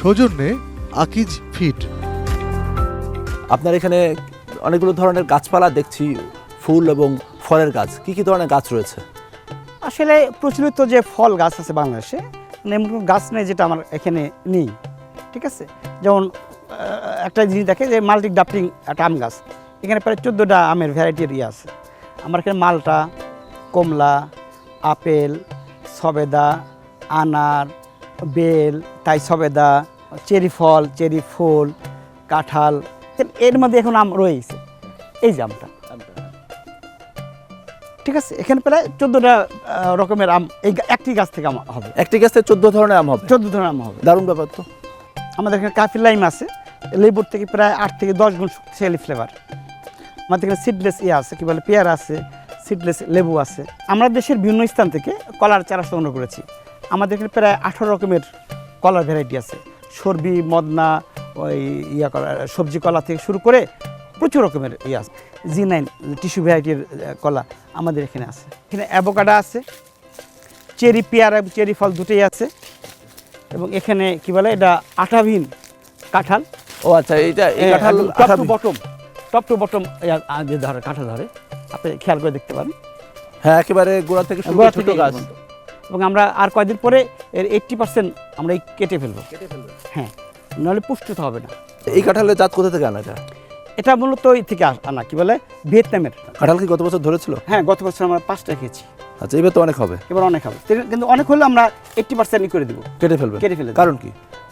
সৌজন্যে আকিজ ফিট। আপনার এখানে অনেকগুলো ধরনের গাছপালা দেখছি, ফুল এবং ফলের গাছ। কি কি ধরনের গাছ রয়েছে? আসলে প্রচলিত যে ফল গাছ আছে বাংলাদেশে, মানে এমন কোনো গাছ নেই যেটা আমার এখানে নেই। ঠিক আছে, যেমন একটা জিনিস দেখে যে মাল্টি ডাপলিং একটা আম গাছ, এখানে প্রায় 14টা আমের ভ্যারাইটির আছে। আমার এখানে মালটা, কমলা, আপেল, সবেদা, আনার, বেল, তাই সবেদা, চেরি ফল, চেরি ফুল, কাঁঠাল, এর মধ্যে এখন আম রয়েছে। এই যে আমটা, ঠিক আছে, এখানে প্রায় 14টা রকমের আম এই একটি গাছ থেকে আম হবে। একটি গাছ থেকে 14 ধরনের আম হবে? 14 ধরনের আম হবে। দারুণ ব্যাপার তো। আমাদের এখানে কাফি লাইম আছে, লেবুর থেকে প্রায় 8 থেকে 10 গুণ শক্তিশালী ফ্লেভার। আমাদের এখানে সিডলেস আছে, কি বলে পেয়ারা আছে, সিডলেস লেবু আছে। আমরা দেশের বিভিন্ন স্থান থেকে কলার চারা সংগ্রহ করেছি। আমাদের এখানে প্রায় 18 রকমের কলার ভ্যারাইটি আছে। সর্বি, মদনা, ওই সবজি কলা থেকে শুরু করে প্রচুর রকমের আছে। G9 টিস্যু ভ্যারাইটির কলা আমাদের এখানে আছে। এখানে অ্যাভোকাডো আছে, চেরি পেয়ারা, চেরি ফল দুটোই আছে। এবং এখানে কি বলে এটা আঠাবিহীন কাঁঠাল। ও আচ্ছা, এইটা এই কাঁঠাল টপ টু বটম যে ধরে কাঁঠাল ধরে, আপনি খেয়াল করে দেখতে পারেন। হ্যাঁ, একেবারে গোড়া থেকে শুরু করে ছোট গাছ। এবং আমরা আর কয়েকদিন পরে এর 80% আমরা কেটে ফেলবো। হ্যাঁ, নাহলে পুষ্টিতে হবে না। এই কাঁঠালের জাত কোথা থেকে আনা যায়? এটা মূলত এই থেকে আনা, কি বলে ভিয়েতনামের। কাঁঠাল কি গত বছর ধরেছিল? হ্যাঁ, গত বছর আমরা 5টা খেয়েছি। আচ্ছা, এবার তো অনেক হবে। এবার অনেক হবে, কিন্তু অনেক হলে আমরা 80% করে দেবো, কেটে ফেলবে। কারণ কি?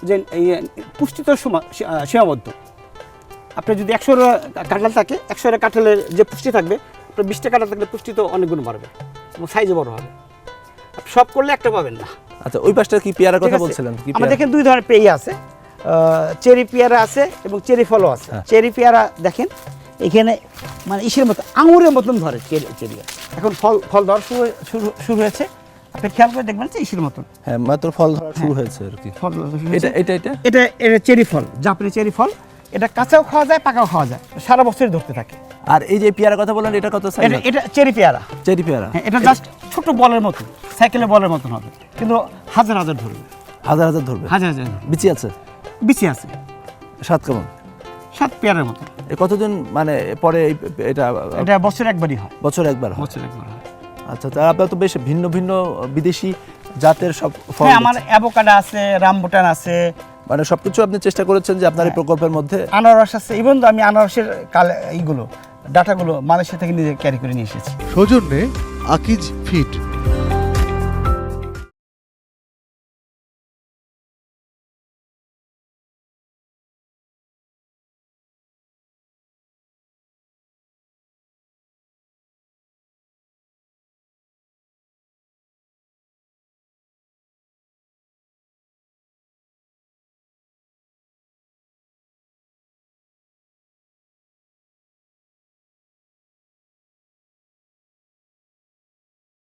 যে এই পুষ্টি তো সীমাবদ্ধ। আপনি যদি 100 কাঁঠাল থাকে, 100 কাঁঠালের যে পুষ্টি থাকবে, আপনার 20টা কাঁঠাল থাকলে পুষ্টি তো অনেক গুণ বাড়বে এবং সাইজও বড় হবে। আপনি সব করলে একটা পাবেন না। আচ্ছা, ওই পাশটা কি পেয়ারার কথা বলছিলেন? আমাদের এখানে 2 ধরনের পেয়ারা আছে, চেরি পেয়ারা আছে এবং চেরি ফলও আছে। চেরি পেয়ারা দেখেন এখানে মানে ইসের মতো আঙুরের মতন ধরে চেরি। এখন ফল ধরা শুরু হয়েছে, আপনি খেয়াল করে দেখবেন যে ইসের মতন। হ্যাঁ, মাত্র ফল ধরা শুরু হয়েছে আর কি। এটা চেরি ফল, জাপানি চেরি ফল। এটা কাঁচাও খাওয়া যায়, পাকাও খাওয়া যায়, সারা বছরই ধরতে থাকে। আর এই যে পেয়ারা কথা বললেন, এটা কত সাইজ? এটা চেরি পেয়ারা। চেরি পেয়ারা, হ্যাঁ, এটা জাস্ট ছোট বলের মতো, সাইকেলের বলের মতন হবে, কিন্তু হাজার হাজার ধরবে। হাজার ধরবে? হাজার বিচি আছে? বিচি আছে। স্বাদ কেমন? স্বাদ পেয়ারার মতো। কতদিন মানে পরে এটা বছর একবারই হয়। বছর একবার হয়? বছর একবার হয়। আচ্ছা, তাহলে আপনার তো বেশ ভিন্ন ভিন্ন বিদেশি জাতের সব ফল। হ্যাঁ, আমার অ্যাভোকাডো আছে, রামবুটান আছে, মানে সবকিছু আপনি চেষ্টা করেছেন যে আপনার এই প্রকল্পের মধ্যে। আনারস আছে, ইভেন তো আমি আনারসের এইগুলো ডাটাগুলো মালয়েশিয়া থেকে নিজে ক্যারি করে নিয়ে এসেছি। সৌজন্যে আকিজ ফিট।